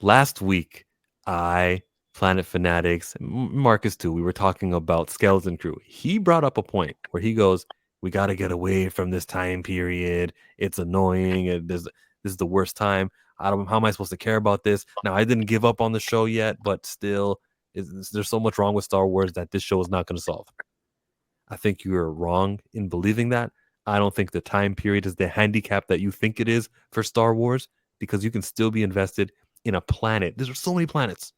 Last week, Planet Fanatics, Marcus too, we were talking about Skeleton Crew. He brought up a point where he goes, "We got to get away from this time period. It's annoying. This is the worst time. How am I supposed to care about this?" Now, I didn't give up on the show yet, but still, there's so much wrong with Star Wars that this show is not going to solve. I think you are wrong in believing that. I don't think the time period is the handicap that you think it is for Star Wars, because you can still be invested in a planet. There's so many planets.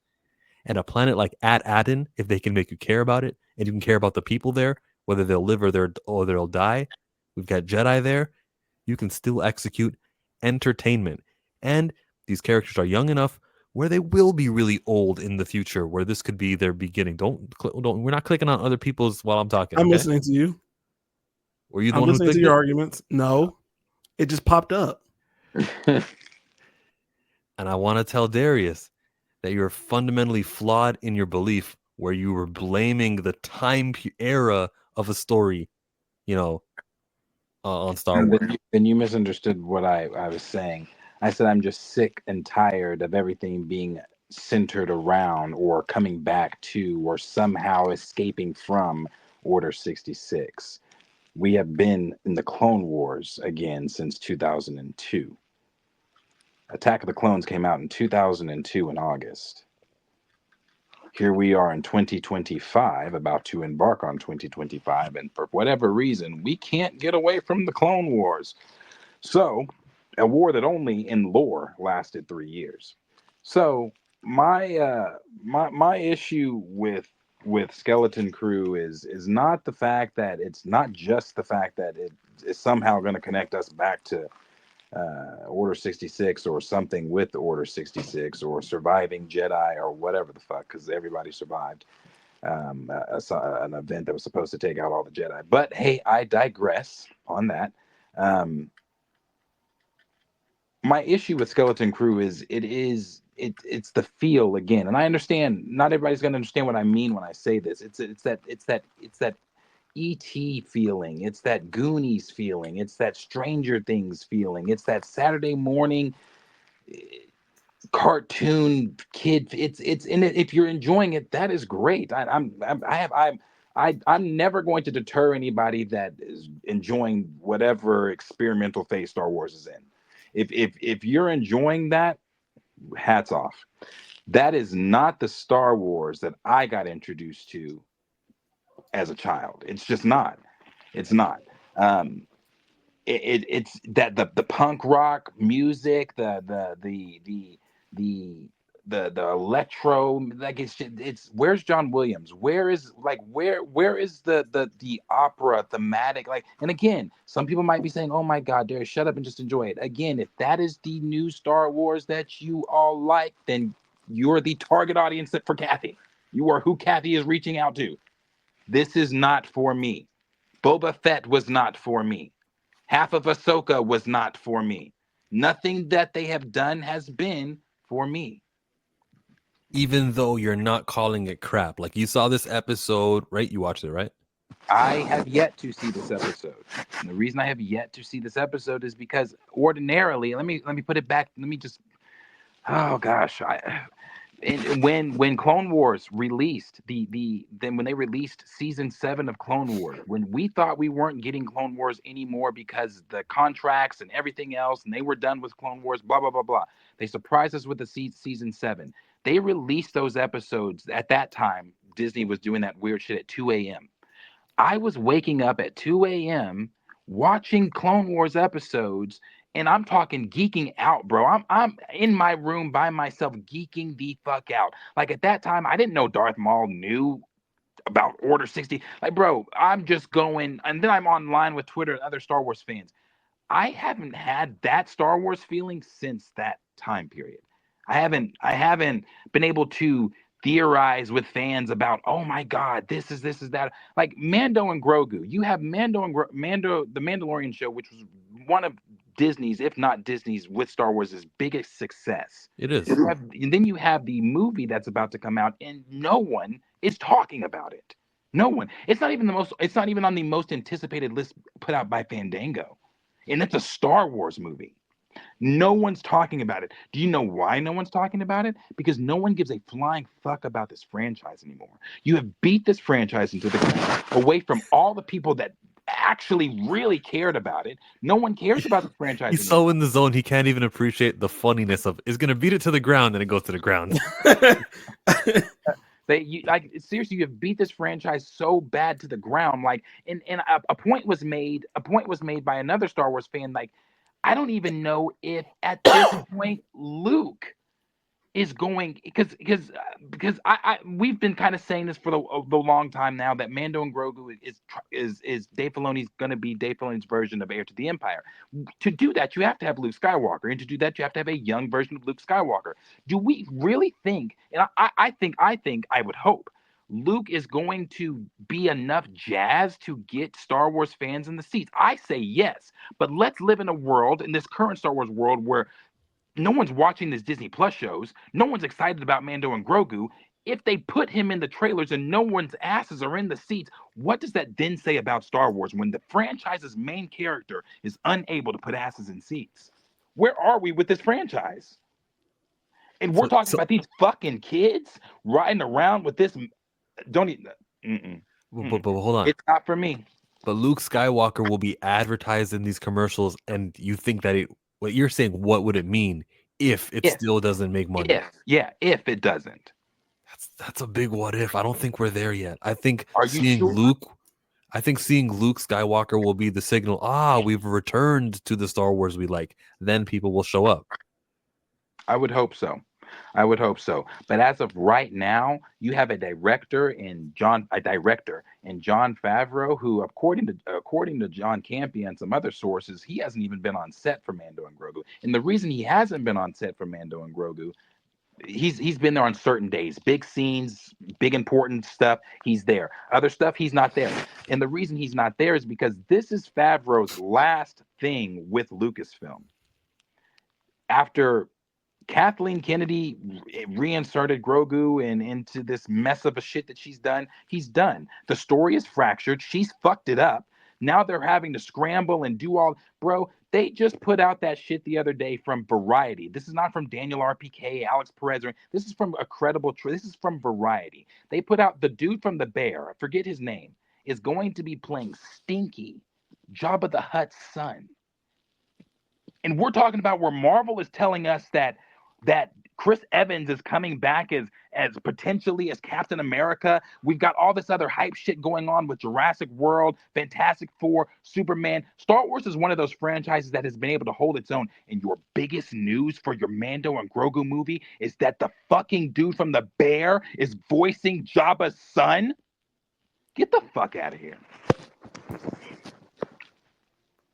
And a planet like Aden, if they can make you care about it and you can care about the people there, whether they'll live or they'll die, we've got Jedi there. You can still execute entertainment. And these characters are young enough where they will be really old in the future, where this could be their beginning. Don't we're not clicking on other people's while I'm talking, I'm okay? listening to you. Were you the I'm one who listening to clicked your it? arguments. No, it just popped up. And I want to tell Darius that you're fundamentally flawed in your belief where you were blaming the era of a story, you know, on Star And Wars. then you misunderstood what I was saying. I said I'm just sick and tired of everything being centered around or coming back to or somehow escaping from Order 66. We have been in the Clone Wars again since 2002. Attack of the Clones came out in 2002 in August. Here we are in 2025, about to embark on 2025, and for whatever reason, we can't get away from the Clone Wars. So, a war that only in lore lasted 3 years. So, my issue with Skeleton Crew is not the fact that it's not just the fact that it is somehow going to connect us back to Order 66 or something with Order 66 or surviving Jedi or whatever the fuck, because everybody survived an event that was supposed to take out all the Jedi. But hey, I digress on that. Um, my issue with Skeleton Crew is it's the feel again, and I understand not everybody's going to understand what I mean when I say this. It's that ET feeling. It's that Goonies feeling. It's that Stranger Things feeling. It's that Saturday morning eh, cartoon kid. It's in it. If you're enjoying it, that is great. I'm never going to deter anybody that is enjoying whatever experimental phase Star Wars is in. If you're enjoying that, hats off. That is not the Star Wars that I got introduced to as a child. It's just not. It's not. Um, it's that the punk rock music, the the electro, like it's where's John Williams? Where is the opera thematic? Like, and again, some people might be saying, "Oh my God, Darius, shut up and just enjoy it." Again, if that is the new Star Wars that you all like, then you're the target audience for Kathy. You are who Kathy is reaching out to. This is not for me. Boba Fett was not for me. Half of Ahsoka was not for me. Nothing that they have done has been for me. Even though you're not calling it crap. Like, you saw this episode, right? You watched it, right? I have yet to see this episode. And the reason I have yet to see this episode is because ordinarily, let me put it back. Let me just oh gosh, when Clone Wars released then when they released season 7 of Clone Wars, when we thought we weren't getting Clone Wars anymore because the contracts and everything else, and they were done with Clone Wars, blah blah blah blah. They surprised us with the season 7. They released those episodes at that time. Disney was doing that weird shit at 2 a.m. I was waking up at 2 a.m. watching Clone Wars episodes, and I'm talking geeking out, bro. I'm in my room by myself, geeking the fuck out. Like at that time, I didn't know Darth Maul knew about Order 60. Like, bro, I'm just going, and then I'm online with Twitter and other Star Wars fans. I haven't had that Star Wars feeling since that time period. I haven't been able to theorize with fans about, oh my god, this is that. Like Mando and Grogu. You have Mando the Mandalorian show, which was one of Disney's, if not Disney's, with Star Wars' biggest success. It is. And then you have the movie that's about to come out, and no one is talking about it. No one. It's not even the most. It's not even on the most anticipated list put out by Fandango, and it's a Star Wars movie. No one's talking about it. Do you know why no one's talking about it? Because no one gives a flying fuck about this franchise anymore. You have beat this franchise into the ground away from all the people that actually really cared about it. No one cares about the franchise He's so anymore. in the zone he can't even appreciate the funniness of is gonna beat it to the ground and it goes to the ground. Like seriously, you have beat this franchise so bad to the ground. Like, and a point was made. A point was made by another Star Wars fan. Like, I don't even know if at this point Luke is going because I we've been kind of saying this for the long time now that Mando and Grogu is Dave Filoni's going to be Dave Filoni's version of Heir to the Empire. To do that, you have to have Luke Skywalker, and to do that, you have to have a young version of Luke Skywalker. Do we really think? And I would hope Luke is going to be enough jazz to get Star Wars fans in the seats. I say yes, but let's live in a world in this current Star Wars world where no one's watching these Disney Plus shows. No one's excited about Mando and Grogu. If they put him in the trailers and no one's asses are in the seats, what does that then say about Star Wars when the franchise's main character is unable to put asses in seats? Where are we with this franchise? And we're talking about these fucking kids riding around with this. Don't even. But hold on. It's not for me. But Luke Skywalker will be advertised in these commercials, and you think that what you're saying, what would it mean if it still doesn't make money? If it doesn't. That's a big what if. I don't think we're there yet. I think seeing Luke Skywalker will be the signal, we've returned to the Star Wars we like. Then people will show up. I would hope so. But as of right now, you have a director in John Favreau, who, according to John Campea and some other sources, he hasn't even been on set for Mando and Grogu. And the reason he hasn't been on set for Mando and Grogu, he's been there on certain days, big scenes, big important stuff. He's there. Other stuff, he's not there. And the reason he's not there is because this is Favreau's last thing with Lucasfilm. After Kathleen Kennedy reinserted Grogu into this mess of a shit that she's done, he's done. The story is fractured. She's fucked it up. Now they're having to scramble and do all. Bro, they just put out that shit the other day from Variety. This is not from Daniel RPK, Alex Perez. This is from a credible. This is from Variety. They put out the dude from The Bear, I forget his name, is going to be playing Stinky, Jabba the Hutt's son. And we're talking about where Marvel is telling us that Chris Evans is coming back as potentially as Captain America. We've got all this other hype shit going on with Jurassic World, Fantastic Four, Superman. Star Wars is one of those franchises that has been able to hold its own. And your biggest news for your Mando and Grogu movie is that the fucking dude from The Bear is voicing Jabba's son? Get the fuck out of here.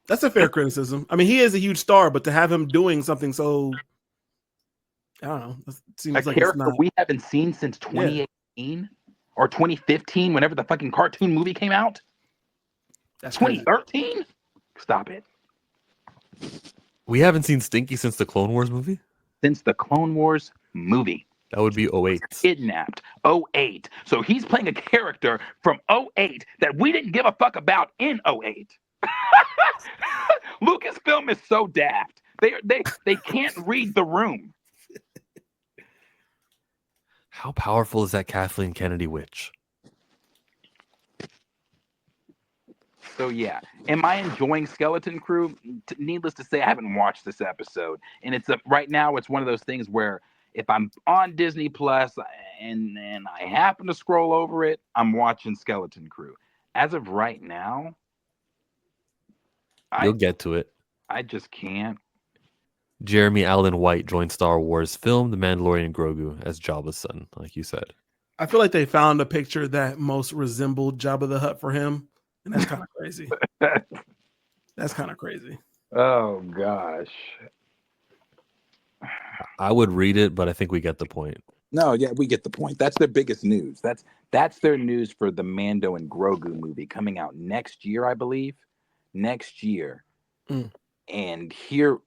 That's a fair criticism. I mean, he is a huge star, but to have him doing something so, I don't know, it seems like character it's not. We haven't seen since 2018 or 2015, whenever the fucking cartoon movie came out. That's 2013. Stop it. We haven't seen Stinky since the Clone Wars movie. Since the Clone Wars movie. That would be 08. Kidnapped. 08. So he's playing a character from 08 that we didn't give a fuck about in 08. Lucasfilm is so daft. They can't read the room. How powerful is that Kathleen Kennedy witch? So yeah, am I enjoying Skeleton Crew? Needless to say, I haven't watched this episode, and right now it's one of those things where if I'm on Disney Plus and I happen to scroll over it, I'm watching Skeleton Crew. As of right now, you'll get to it. I just can't. Jeremy Allen White joined Star Wars, filmed The Mandalorian Grogu as Jabba's son, like you said. I feel like they found a picture that most resembled Jabba the Hutt for him, and that's kind of crazy. That's kind of crazy. Oh gosh. I would read it, but I think we get the point. No, yeah, we get the point. That's their biggest news. That's their news for the Mando and Grogu movie coming out next year, I believe. Next year. And here,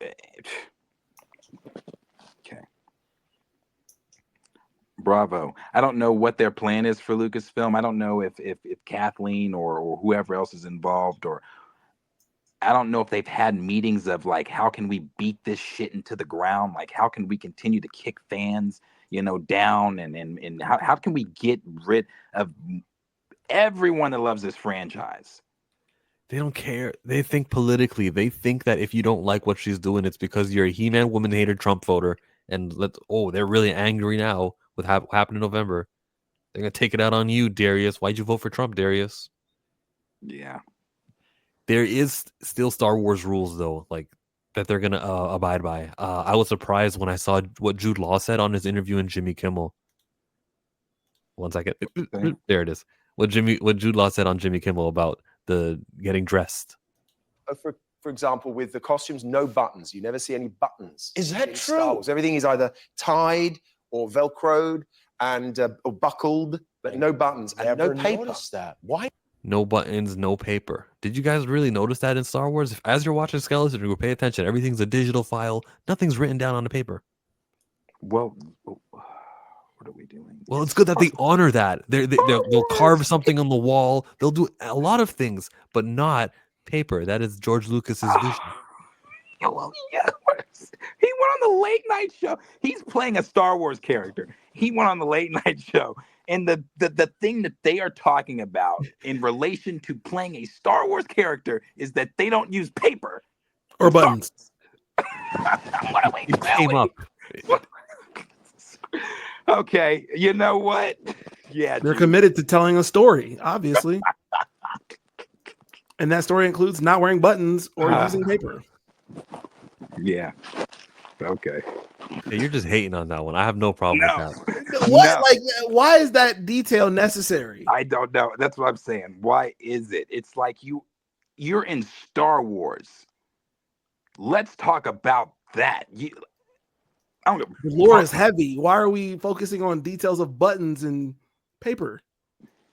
okay. Bravo. I don't know what their plan is for Lucasfilm. I don't know if Kathleen or whoever else is involved, or I don't know if they've had meetings of like, how can we beat this shit into the ground? Like, how can we continue to kick fans, down, and how can we get rid of everyone that loves this franchise? They don't care. They think politically. They think that if you don't like what she's doing, it's because you're a He-Man woman hater Trump voter. And they're really angry now with what happened in November. They're gonna take it out on you, Darius. Why'd you vote for Trump, Darius? Yeah. There is still Star Wars rules though, like that they're gonna abide by. I was surprised when I saw what Jude Law said on his interview in Jimmy Kimmel. One second, there it is. What Jude Law said on Jimmy Kimmel about the getting dressed. For example, with the costumes, no buttons. You never see any buttons. Is that in true? Star Wars. Everything is either tied or Velcroed and or buckled, but no buttons and no paper. Noticed that. Why? No buttons, no paper. Did you guys really notice that in Star Wars? As you're watching Skeleton Crew, pay attention. Everything's a digital file. Nothing's written down on the paper. Well, what are we doing? Well, it's good that they honor that. They'll carve something on the wall. They'll do a lot of things, but not paper. That is George Lucas's vision. Well, yeah. He went on the late night show. He's playing a Star Wars character. He went on the late night show. And the thing that they are talking about in relation to playing a Star Wars character is that they don't use paper or buttons. What are we doing? Came up. Okay, you know what? Yeah, They're committed to telling a story, obviously. And that story includes not wearing buttons or using paper. Yeah. Okay. Yeah, you're just hating on that one. I have no problem with that. What? No. Like, why is that detail necessary? I don't know. That's what I'm saying. Why is it? It's like you're in Star Wars. Let's talk about that. I don't know. The lore is heavy. Why are we focusing on details of buttons and paper?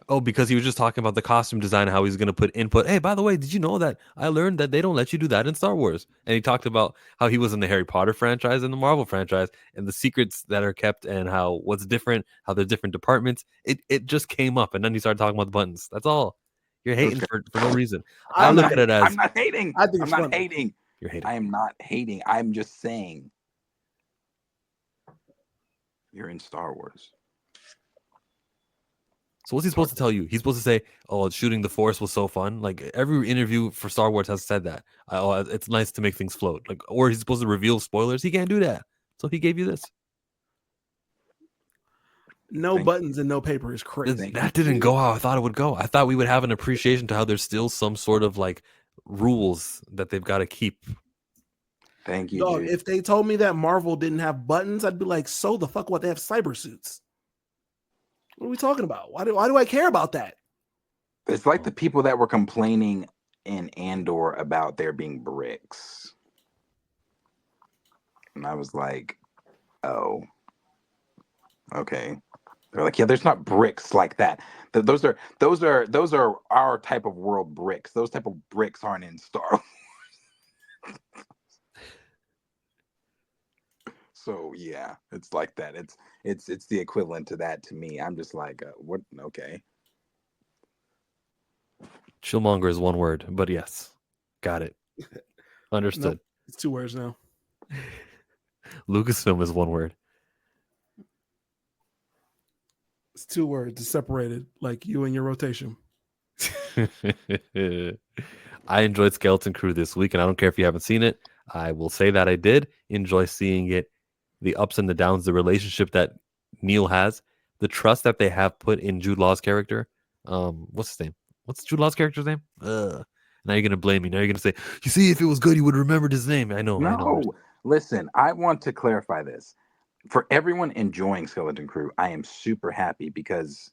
Oh, because he was just talking about the costume design, how he's going to put input. Hey, by the way, did you know that I learned that they don't let you do that in Star Wars? And he talked about how he was in the Harry Potter franchise and the Marvel franchise and the secrets that are kept and how what's different, how there's different departments. It just came up, and then he started talking about the buttons. That's all. You're hating for no reason. I look at it as I'm not hating. I think I'm not hating. You're hating. I am not hating. I'm just saying you're in Star Wars. So what's he supposed to tell you? He's supposed to say, "Oh, shooting the Force was so fun." Like every interview for Star Wars has said that. Oh, it's nice to make things float. Like, or he's supposed to reveal spoilers. He can't do that. So he gave you this. No buttons and no paper is crazy. That didn't go how I thought it would go. I thought we would have an appreciation to how there's still some sort of like rules that they've got to keep. Thank you. Dog, dude. if they told me that Marvel didn't have buttons, I'd be like, so the fuck what? They have cyber suits. What are we talking about? Why do I care about that? It's like the people that were complaining in Andor about there being bricks. And I was like, oh, okay. They're like, yeah, there's not bricks like that. Those are our type of world bricks. Those type of bricks aren't in Star Wars. So yeah, it's like that. It's the equivalent to that to me. I'm just like, what? Okay. Chillmonger is one word, but yes, got it. Understood. Nope, it's 2 words now. Lucasfilm is one word. It's 2 words. It's separated, like you and your rotation. I enjoyed Skeleton Crew this week, and I don't care if you haven't seen it. I will say that I did enjoy seeing it, the ups and the downs, the relationship that Neil has, the trust that they have put in Jude Law's character. What's his name? What's Jude Law's character's name? Now you're gonna blame me. Now you're gonna say, you see, if it was good, you would have remembered his name. I know. Listen, I want to clarify this. For everyone enjoying Skeleton Crew, I am super happy because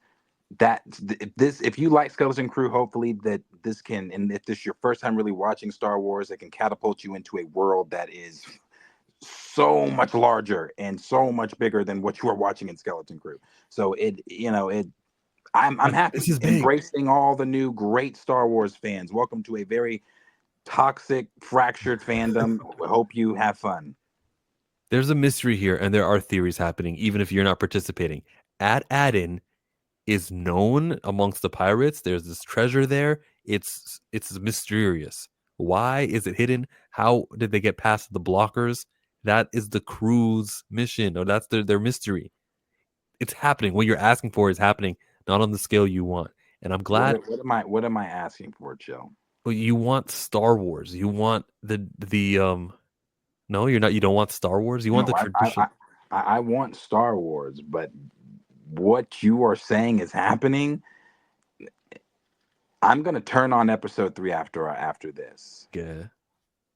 if you like Skeleton Crew, hopefully that this can, and if this is your first time really watching Star Wars, it can catapult you into a world that is so much larger and so much bigger than what you are watching in Skeleton Crew. So I'm happy embracing all the new great Star Wars fans. Welcome to a very toxic, fractured fandom. I hope you have fun. There's a mystery here, and there are theories happening, even if you're not participating. Addin is known amongst the pirates. There's this treasure there. It's mysterious. Why is it hidden? How did they get past the blockers? That is the crew's mission, or that's their mystery. It's happening. What you're asking for is happening, not on the scale you want. And I'm glad. What am I asking for, Joe? But you want Star Wars. You want the. No, you're not. You don't want Star Wars. You want the tradition. I want Star Wars, but what you are saying is happening. I'm gonna turn on episode 3 after this, Yeah.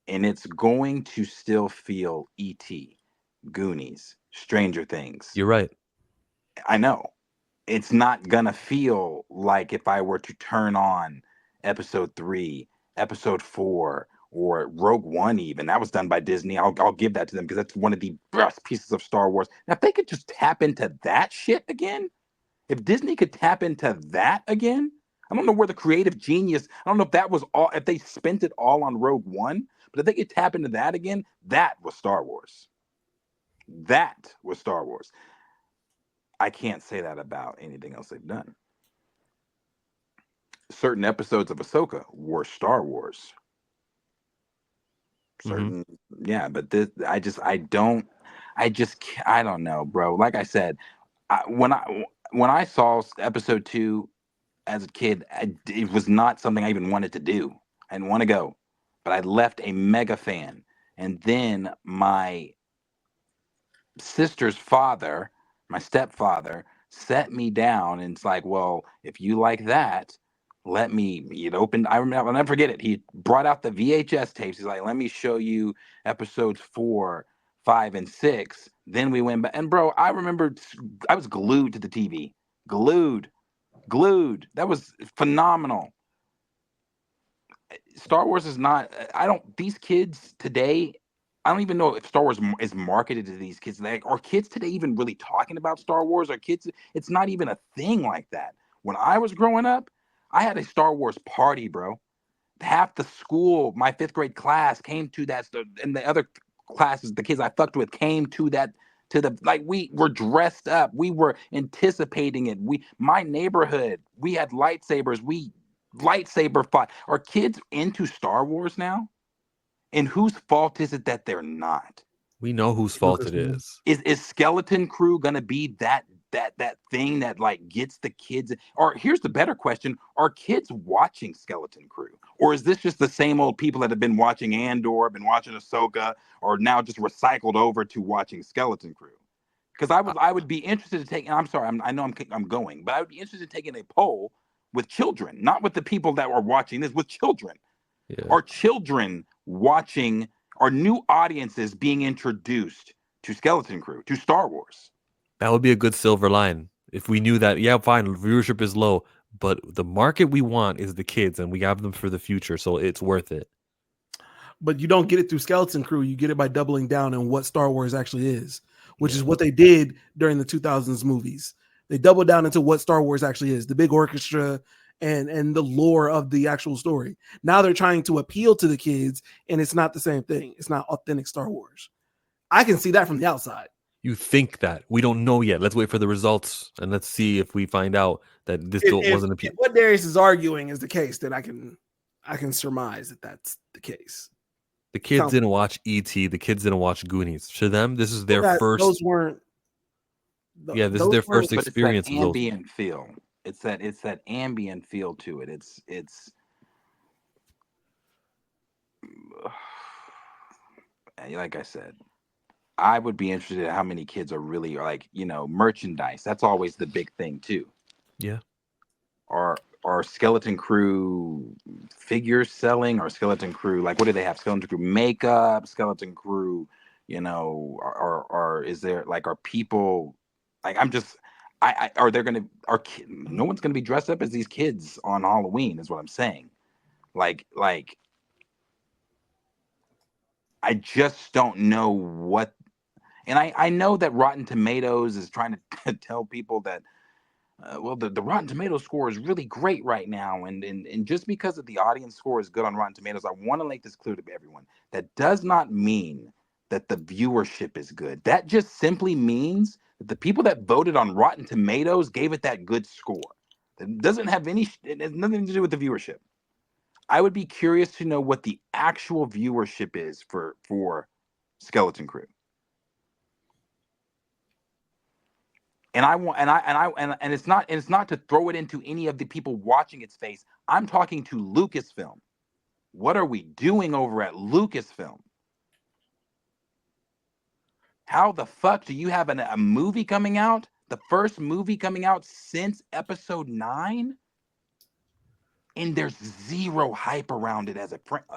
and it's going to still feel E.T., Goonies, Stranger Things. You're right. I know. It's not gonna feel like if I were to turn on episode 3, episode 4, or Rogue One. Even that was done by Disney. I'll give that to them because that's one of the best pieces of Star Wars. Now, if they could just tap into that shit again, if Disney could tap into that again, I don't know where the creative genius. I don't know if that was all. If they spent it all on Rogue One, but if they could tap into that again, that was Star Wars. That was Star Wars. I can't say that about anything else they've done. Certain episodes of Ahsoka were Star Wars. Certain, yeah, but this, I don't know, bro. Like I said, when I saw episode 2 as a kid, it was not something I even wanted to do. I didn't want to go, but I left a mega fan. And then my sister's father, my stepfather, set me down and it's like, well, if you like that, let me. It opened. I remember. I'll never forget it. He brought out the VHS tapes. He's like, let me show you episodes 4, 5, and 6. Then we went back. And bro, I remember I was glued to the TV. Glued. That was phenomenal. Star Wars is not. These kids today, I don't even know if Star Wars is marketed to these kids. Like, are kids today even really talking about Star Wars? Are kids? It's not even a thing like that. When I was growing up, I had a Star Wars party, bro. Half the school, my 5th grade class, came to that, and the other classes, the kids I fucked with, came to that. We were dressed up. We were anticipating it. My neighborhood, we had lightsabers. We lightsaber fought. Are kids into Star Wars now? And whose fault is it that they're not? We know whose fault it is. Is Skeleton Crew gonna be that thing that like gets the kids? Or here's the better question: are kids watching Skeleton Crew, or is this just the same old people that have been watching Andor, been watching Ahsoka, or now just recycled over to watching Skeleton Crew? Because I would be interested to take. And I'm sorry, I know I'm going, but I would be interested in taking a poll with children, not with the people that are watching this, with children. Yeah. Are children watching? Are new audiences being introduced to Skeleton Crew, to Star Wars? That would be a good silver line. If we knew that, yeah, fine, viewership is low, but the market we want is the kids, and we have them for the future, so it's worth it. But you don't get it through Skeleton Crew. You get it by doubling down on what Star Wars actually is, which is what they did during the 2000s movies. They doubled down into what Star Wars actually is, the big orchestra and the lore of the actual story. Now they're trying to appeal to the kids, and it's not the same thing. It's not authentic Star Wars. I can see that from the outside. You think that. We don't know yet. Let's wait for the results, and let's see if we find out that this wasn't appeal. What Darius is arguing is the case, then I can surmise that that's the case. The kids didn't watch E.T. The kids didn't watch Goonies. To them, this is their first. Those weren't. This is their first experience. It's that ambient feel. It's that ambient feel to it. It's. Like I said, I would be interested in how many kids are really like, merchandise. That's always the big thing too. Yeah. Are Skeleton Crew figures selling, or Skeleton Crew, like, what do they have? Skeleton Crew makeup, Skeleton Crew, or is there, like, are people, like, no one's gonna be dressed up as these kids on Halloween, is what I'm saying. Like I just don't know what, and I know that Rotten Tomatoes is trying to tell people that, the Rotten Tomatoes score is really great right now, and just because of the audience score is good on Rotten Tomatoes, I want to make this clear to everyone. That does not mean that the viewership is good. That just simply means that the people that voted on Rotten Tomatoes gave it that good score. It doesn't have it has nothing to do with the viewership. I would be curious to know what the actual viewership is for Skeleton Crew. And I want and it's not to throw it into any of the people watching its face. I'm talking to Lucasfilm. What are we doing over at Lucasfilm? How the fuck do you have a movie coming out? The first movie coming out since episode 9? And there's zero hype around it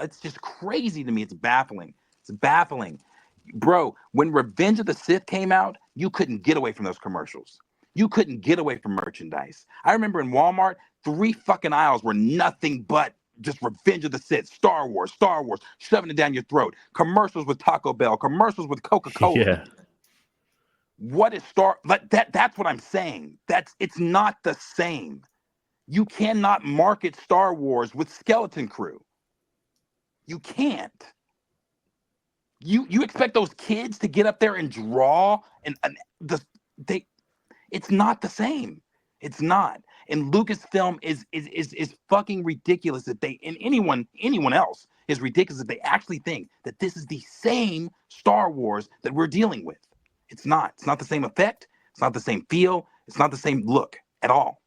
it's just crazy to me. It's baffling. It's baffling. Bro, when Revenge of the Sith came out, you couldn't get away from those commercials. You couldn't get away from merchandise. I remember in Walmart, 3 fucking aisles were nothing but just Revenge of the Sith, Star Wars, shoving it down your throat. Commercials with Taco Bell, commercials with Coca-Cola. Yeah. What is that's what I'm saying. It's not the same. You cannot market Star Wars with Skeleton Crew. You can't. You expect those kids to get up there and draw it's not the same. It's not. And Lucasfilm is fucking ridiculous that they and anyone else is ridiculous that they actually think that this is the same Star Wars that we're dealing with. It's not. It's not the same effect. It's not the same feel. It's not the same look at all.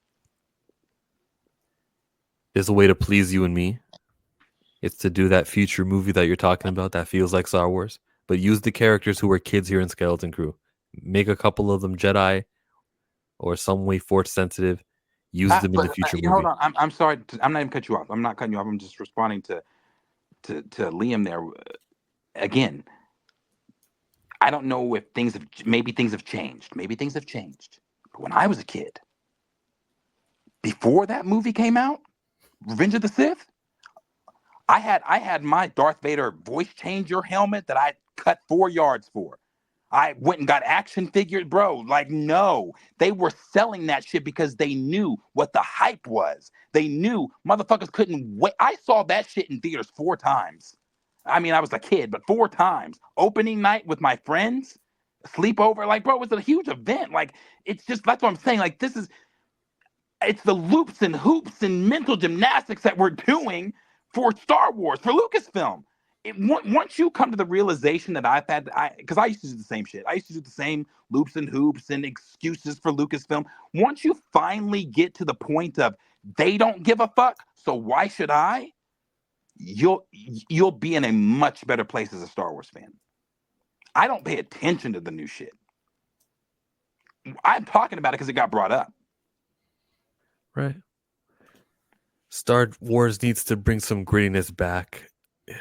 There's a way to please you and me. It's to do that future movie that you're talking about that feels like Star Wars, but use the characters who were kids here in Skeleton Crew. Make a couple of them Jedi or some way Force sensitive. Use them in the future movie. Hold on. I'm sorry. I'm not even cutting you off. I'm not cutting you off. I'm just responding to Liam there. Again, I don't know if maybe things have changed. Maybe things have changed. But when I was a kid, before that movie came out, Revenge of the Sith, I had my Darth Vader voice changer helmet that I cut 4 yards for. I went and got action figures, bro. Like, no, they were selling that shit because they knew what the hype was. They knew motherfuckers couldn't wait. I saw that shit in theaters 4 times. I mean, I was a kid, but 4 times. Opening night with my friends, sleepover. Like, bro, it was a huge event. Like, it's just, that's what I'm saying. Like, it's the loops and hoops and mental gymnastics that we're doing for Star Wars, for Lucasfilm. Once you come to the realization that because I used to do the same shit. I used to do the same loops and hoops and excuses for Lucasfilm. Once you finally get to the point of they don't give a fuck, so why should I? You'll be in a much better place as a Star Wars fan. I don't pay attention to the new shit. I'm talking about it because it got brought up. Right. Star Wars needs to bring some grittiness back.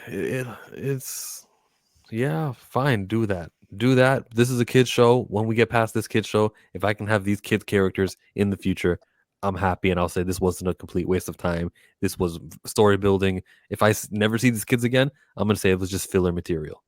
It's fine. Do that. This is a kid's show. When we get past this kid's show, if I can have these kids characters in the future, I'm happy. And I'll say this wasn't a complete waste of time. This was story building. If I never see these kids again, I'm going to say it was just filler material.